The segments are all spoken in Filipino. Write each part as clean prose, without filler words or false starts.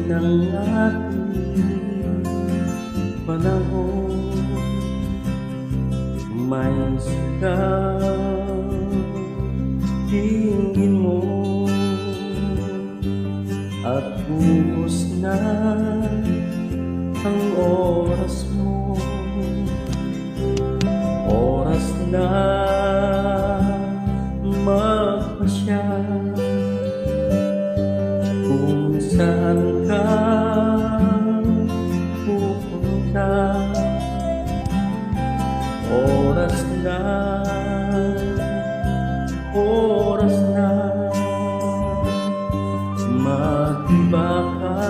ng ating panahon. May sigaw, tingin mo, at buhos na ang oras mo. Oras na magpasya kung saan ka pupunta. Oras na, oras na mag-iba ka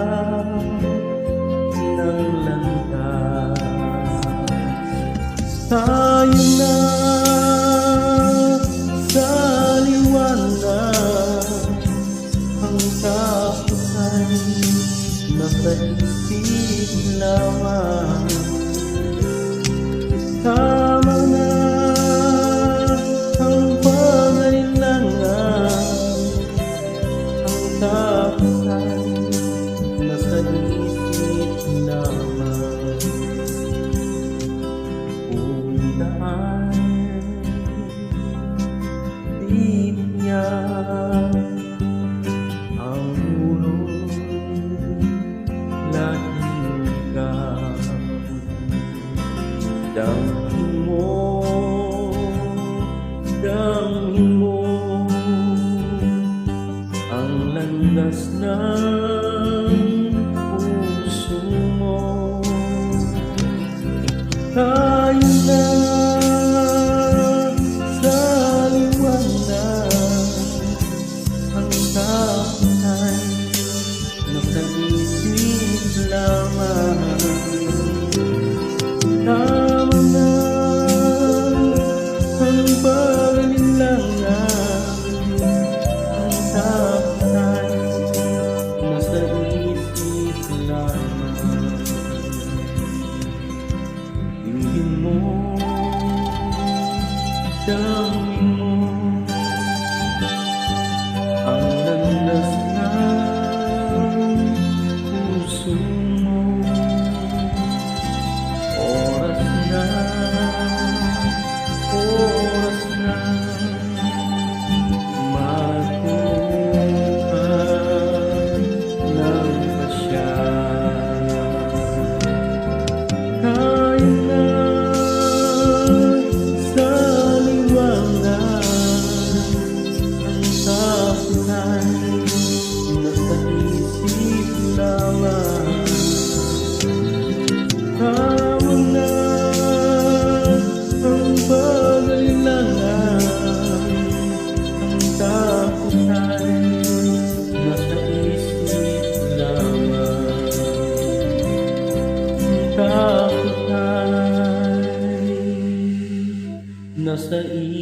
ng landas. Tayo na sa liwanag, ang tapos ay nasa isip lamang. Tama na ang pangailangan, ang tapos ay nasa isip lamang. Kung daan di tiyak ang ulo, laging ikaw. Damhin mo ang landas ng puso mo. Tayo na sa liwanag, ang tapos ay nasa isip lamang. Tama na ang pag-alilangan, ang tapos ay nasa isip lamang. Tingin mo, damhin mo ang landas ng puso mo. Oras na magpukan ng pasya. Tayo na sa liwanag, ang tapos ay nasa isip lamang. Tama na ang pag-alilangan, ang tapos ay nasa isip lamang. Ang tapos ay nasa isip